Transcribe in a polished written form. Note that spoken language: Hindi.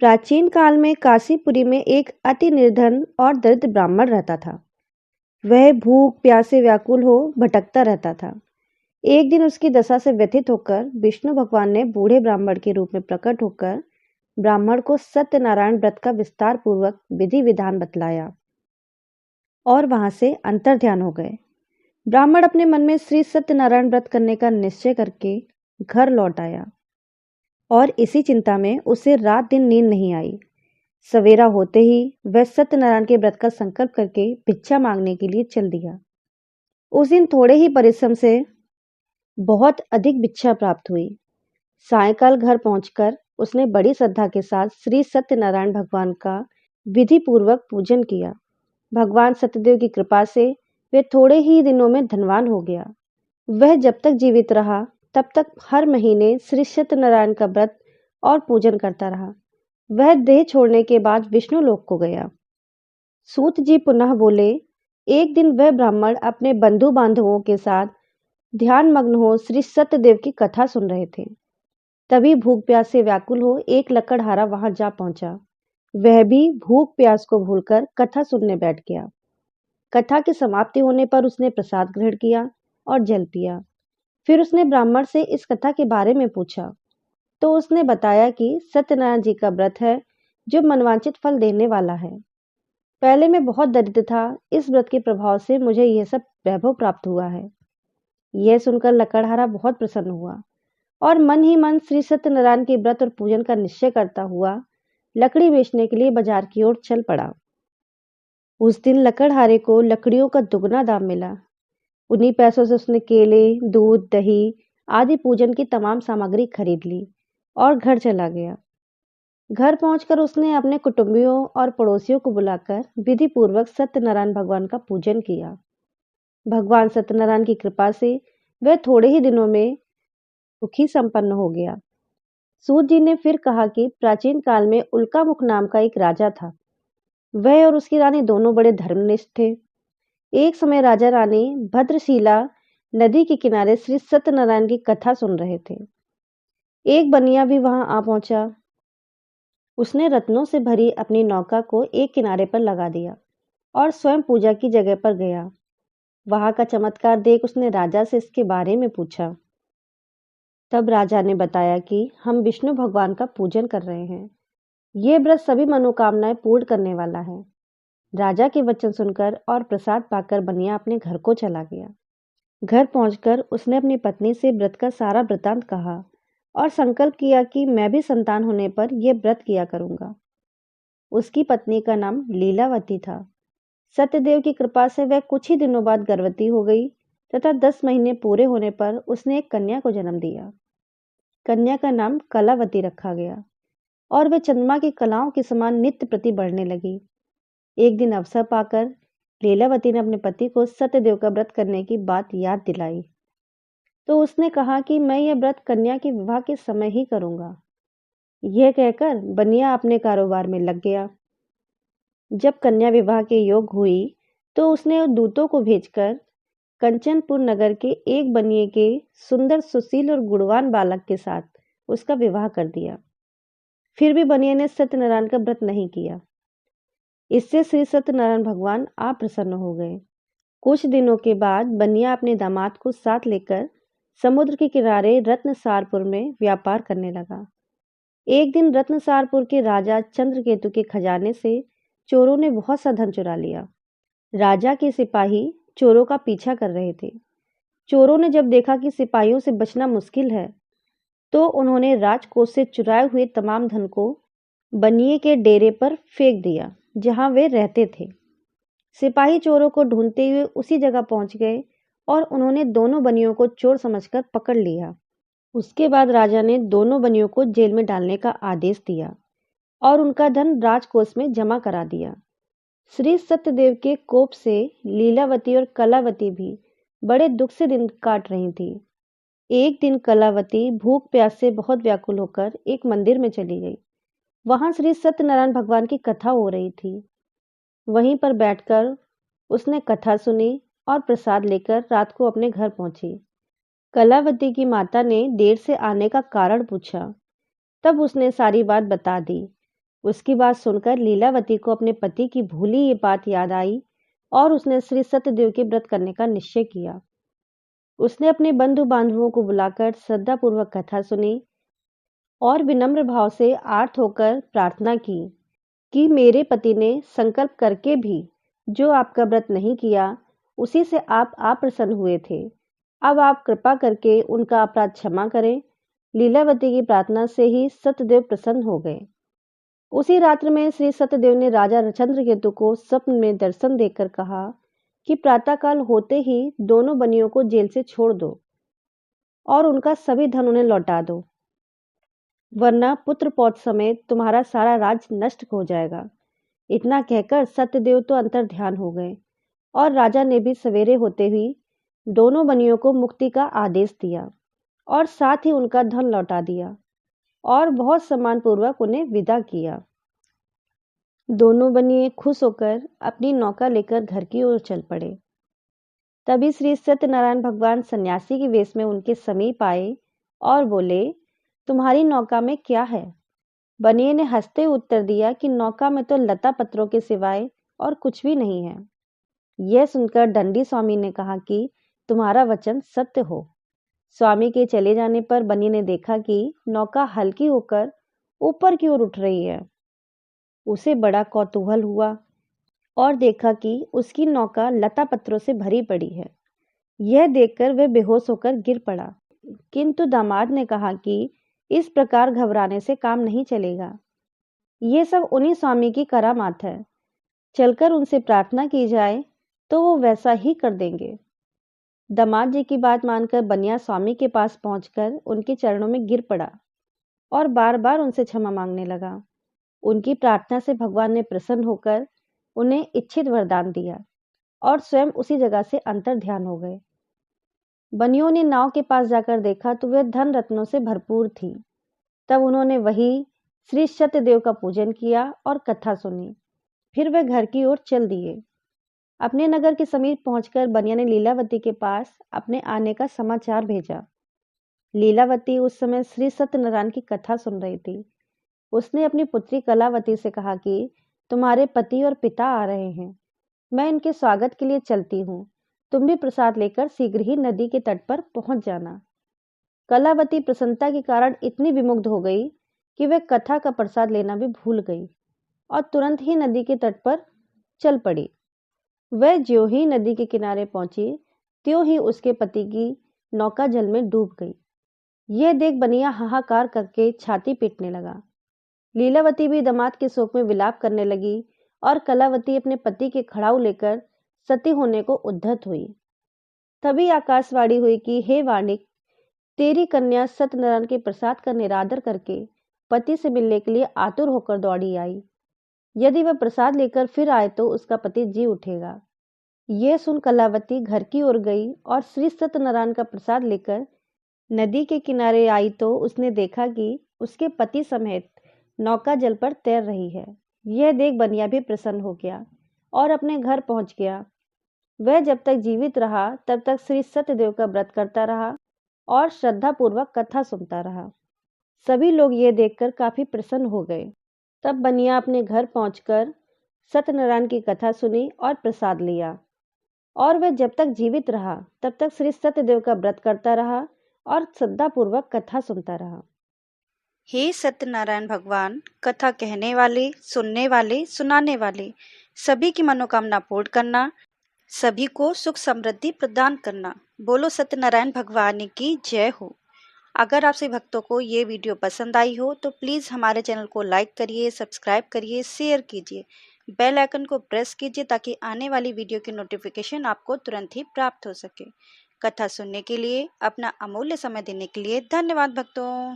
प्राचीन काल में काशीपुरी में एक अति निर्धन और दरिद्र ब्राह्मण रहता था। वह भूख प्यास से व्याकुल हो भटकता रहता था। एक दिन उसकी दशा से व्यथित होकर विष्णु भगवान ने बूढ़े ब्राह्मण के रूप में प्रकट होकर ब्राह्मण को सत्यनारायण व्रत का विस्तार पूर्वक विधि विधान बतलाया और वहां से अंतर ध्यान हो गए। ब्राह्मण अपने मन में श्री सत्यनारायण व्रत करने का निश्चय करके घर लौट आया और इसी चिंता में उसे रात दिन नींद नहीं आई। सवेरा होते ही वह सत्यनारायण के व्रत का संकल्प करके भिक्षा मांगने के लिए चल दिया। उस दिन थोड़े ही परिश्रम से बहुत अधिक भिक्षा प्राप्त हुई। सायंकाल घर पहुंचकर उसने बड़ी श्रद्धा के साथ श्री सत्यनारायण भगवान का विधि पूर्वक पूजन किया। भगवान सत्यदेव की कृपा से वह थोड़े ही दिनों में धनवान हो गया। वह जब तक जीवित रहा तब तक हर महीने श्री सत्यनारायण का व्रत और पूजन करता रहा। वह देह छोड़ने के बाद विष्णु लोक को गया। सूत जी पुनः बोले, एक दिन वह ब्राह्मण अपने बंधु बांधवों के साथ ध्यान मग्न हो श्री सत्यदेव की कथा सुन रहे थे। तभी भूख प्यास से व्याकुल हो एक लकड़हारा वहां जा पहुंचा। वह भी भूख प्यास को भूलकर कथा सुनने बैठ गया। कथा की समाप्ति होने पर उसने प्रसाद ग्रहण किया और जल पिया। फिर उसने ब्राह्मण से इस कथा के बारे में पूछा तो उसने बताया कि सत्यनारायण जी का व्रत है जो मनवांचित फल देने वाला है। पहले मैं बहुत दरिद्र था, इस व्रत के प्रभाव से मुझे यह सब वैभव प्राप्त हुआ है। यह सुनकर लकड़हारा बहुत प्रसन्न हुआ और मन ही मन श्री सत्यनारायण के व्रत और पूजन का निश्चय करता हुआ लकड़ी बेचने के लिए बाजार की ओर चल पड़ा। उस दिन लकड़हारे को लकड़ियों का दुगना दाम मिला। उन्हीं पैसों से उसने केले, दूध, दही आदि पूजन की तमाम सामग्री खरीद ली और घर चला गया। घर पहुंचकर उसने अपने कुटुंबियों और पड़ोसियों को बुलाकर विधि पूर्वक सत्यनारायण भगवान का पूजन किया। भगवान सत्यनारायण की कृपा से वह थोड़े ही दिनों में सुखी संपन्न हो गया। सूत जी ने फिर कहा कि प्राचीन काल में उल्कामुख नाम का एक राजा था। वह और उसकी रानी दोनों बड़े धर्मनिष्ठ थे। एक समय राजा रानी भद्रशिला नदी के किनारे श्री सत्यनारायण की कथा सुन रहे थे। एक बनिया भी वहां आ पहुंचा। उसने रत्नों से भरी अपनी नौका को एक किनारे पर लगा दिया और स्वयं पूजा की जगह पर गया। वहां का चमत्कार देख उसने राजा से इसके बारे में पूछा। तब राजा ने बताया कि हम विष्णु भगवान का पूजन कर रहे हैं। ये व्रत सभी मनोकामनाएं पूर्ण करने वाला है। राजा के वचन सुनकर और प्रसाद पाकर बनिया अपने घर को चला गया। घर पहुंचकर उसने अपनी पत्नी से व्रत का सारा वृतांत कहा और संकल्प किया कि मैं भी संतान होने पर यह व्रत किया करूंगा। उसकी पत्नी का नाम लीलावती था। सत्यदेव की कृपा से वह कुछ ही दिनों बाद गर्भवती हो गई तथा 10 महीने पूरे होने पर उसने एक कन्या को जन्म दिया। कन्या का नाम कलावती रखा गया और वह चंद्रमा की कलाओं के समान नित्य प्रति बढ़ने लगी। एक दिन अवसर पाकर लीलावती ने अपने पति को सत्यदेव का व्रत करने की बात याद दिलाई तो उसने कहा कि मैं यह व्रत कन्या के विवाह के समय ही करूंगा। यह कहकर बनिया अपने कारोबार में लग गया। जब कन्या विवाह के योग हुई तो उसने दूतों को भेजकर कंचनपुर नगर के एक बनिए के सुंदर, सुशील और गुणवान बालक के साथ उसका विवाह कर दिया। फिर भी बनिए ने सत्यनारायण का व्रत नहीं किया। इससे श्री सत्यनारायण भगवान आप प्रसन्न हो गए। कुछ दिनों के बाद बनिया अपने दामाद को साथ लेकर समुद्र के किनारे रत्नसारपुर में व्यापार करने लगा। एक दिन रत्नसारपुर के राजा चंद्रकेतु के खजाने से चोरों ने बहुत सा धन चुरा लिया। राजा के सिपाही चोरों का पीछा कर रहे थे। चोरों ने जब देखा कि सिपाहियों से बचना मुश्किल है तो उन्होंने राजकोष से चुराए हुए तमाम धन को बनिए के डेरे पर फेंक दिया जहां वे रहते थे। सिपाही चोरों को ढूंढते हुए उसी जगह पहुंच गए और उन्होंने दोनों बनियों को चोर समझकर पकड़ लिया। उसके बाद राजा ने दोनों बनियों को जेल में डालने का आदेश दिया और उनका धन राजकोष में जमा करा दिया। श्री सत्यदेव के कोप से लीलावती और कलावती भी बड़े दुख से दिन काट रही थी। एक दिन कलावती भूख प्यास से बहुत व्याकुल होकर एक मंदिर में चली गई। वहां श्री सत्यनारायण भगवान की कथा हो रही थी। वहीं पर बैठकर उसने कथा सुनी और प्रसाद लेकर रात को अपने घर पहुंची। कलावती की माता ने देर से आने का कारण पूछा। तब उसने सारी बात बता दी। उसकी बात सुनकर लीलावती को अपने पति की भूली ये बात याद आई और उसने श्री सत्यदेव के व्रत करने का निश्चय किया। उसने अपने बंधु बांधवों को बुलाकर श्रद्धापूर्वक कथा सुनी और विनम्र भाव से आर्त होकर प्रार्थना की कि मेरे पति ने संकल्प करके भी जो आपका व्रत नहीं किया, उसी से आप अप्रसन्न हुए थे। अब आप कृपा करके उनका अपराध क्षमा करें। लीलावती की प्रार्थना से ही सत्यदेव प्रसन्न हो गए। उसी रात्र में श्री सत्यदेव ने राजा चंद्रकेतु को स्वप्न में दर्शन देकर कहा कि प्रातःकाल होते ही दोनों बनियों को जेल से छोड़ दो और उनका सभी धन उन्हें लौटा दो, वरना पुत्र पौत्र समेत तुम्हारा सारा राज नष्ट हो जाएगा। इतना कहकर सत्यदेव तो अंतर ध्यान हो गए और राजा ने भी सवेरे होते हुए दोनों बनियों को मुक्ति का आदेश दिया और साथ ही उनका धन लौटा दिया और बहुत सम्मानपूर्वक उन्हें विदा किया। दोनों बनिए खुश होकर अपनी नौका लेकर घर की ओर चल पड़े। तभी श्री सत्यनारायण भगवान सन्यासी के वेश में उनके समीप आए और बोले, तुम्हारी नौका में क्या है? बनिए ने हंसते हुए उत्तर दिया कि नौका में तो लता पत्रों के सिवाय और कुछ भी नहीं है। यह सुनकर दंडी स्वामी ने कहा कि तुम्हारा वचन सत्य हो। स्वामी के चले जाने पर बनिए ने देखा कि नौका हल्की होकर ऊपर की ओर उठ रही है। उसे बड़ा कौतूहल हुआ और देखा कि उसकी नौका लता पत्रों से भरी पड़ी है। यह देखकर वह बेहोश होकर गिर पड़ा। किंतु दामाद ने कहा कि इस प्रकार घबराने से काम नहीं चलेगा। ये सब उन्हीं स्वामी की करामात है। चलकर उनसे प्रार्थना की जाए तो वो वैसा ही कर देंगे। दामाद जी की बात मानकर बनिया स्वामी के पास पहुंचकर उनके चरणों में गिर पड़ा और बार बार उनसे क्षमा मांगने लगा। उनकी प्रार्थना से भगवान ने प्रसन्न होकर उन्हें इच्छित वरदान दिया और स्वयं उसी जगह से अंतर ध्यान हो गए। बनियों ने नाव के पास जाकर देखा तो वह धन रत्नों से भरपूर थी। तब उन्होंने वही श्री सत्यदेव का पूजन किया और कथा सुनी। फिर वह घर की ओर चल दिए। अपने नगर के समीप पहुंचकर बनिया ने लीलावती के पास अपने आने का समाचार भेजा। लीलावती उस समय श्री सत्यनारायण की कथा सुन रही थी। उसने अपनी पुत्री कलावती से कहा कि तुम्हारे पति और पिता आ रहे हैं। मैं इनके स्वागत के लिए चलती हूँ। तुम भी प्रसाद लेकर शीघ्र ही नदी के तट पर पहुंच जाना। कलावती प्रसन्नता के कारण इतनी विमुग्ध हो गई कि वह कथा का प्रसाद लेना भी भूल गई और तुरंत ही नदी के तट पर चल पड़ी। वह ज्यों ही नदी के किनारे पहुंची त्यों ही उसके पति की नौका जल में डूब गई। यह देख बनिया हाहाकार करके छाती पीटने लगा। लीलावती भी दामाद के शोक में विलाप करने लगी और कलावती अपने पति के खड़ाऊ लेकर सती होने को उद्धत हुई। तभी आकाशवाणी हुई कि हे वाणिक, तेरी कन्या सत्यनारायण के प्रसाद का निरादर करके पति से मिलने के लिए आतुर होकर दौड़ी आई। यदि वह प्रसाद लेकर फिर आए तो उसका पति जी उठेगा। यह सुन कलावती घर की ओर गई और श्री सत्यनारायण का प्रसाद लेकर नदी के किनारे आई तो उसने देखा कि उसके पति समेत नौका जल पर तैर रही है। यह देख बनिया भी प्रसन्न हो गया और अपने घर पहुंच गया। वह जब तक जीवित रहा तब तक श्री सत्यदेव का व्रत करता रहा और श्रद्धापूर्वक कथा सुनता रहा। सभी लोग ये देखकर काफी प्रसन्न हो गए। तब बनिया अपने घर पहुंचकर सत्यनारायण की कथा सुनी और प्रसाद लिया और वह जब तक जीवित रहा तब तक श्री सत्यदेव का व्रत करता रहा और श्रद्धापूर्वक कथा सुनता रहा। हे सत्यनारायण भगवान, कथा कहने वाले, सुनने वाले, सुनाने वाले सभी की मनोकामना पूर्ण करना, सभी को सुख समृद्धि प्रदान करना। बोलो सत्यनारायण भगवान की जय हो। अगर आपसे भक्तों को ये वीडियो पसंद आई हो तो प्लीज़ हमारे चैनल को लाइक करिए, सब्सक्राइब करिए, शेयर कीजिए, बेल आइकन को प्रेस कीजिए ताकि आने वाली वीडियो की नोटिफिकेशन आपको तुरंत ही प्राप्त हो सके। कथा सुनने के लिए, अपना अमूल्य समय देने के लिए धन्यवाद भक्तों।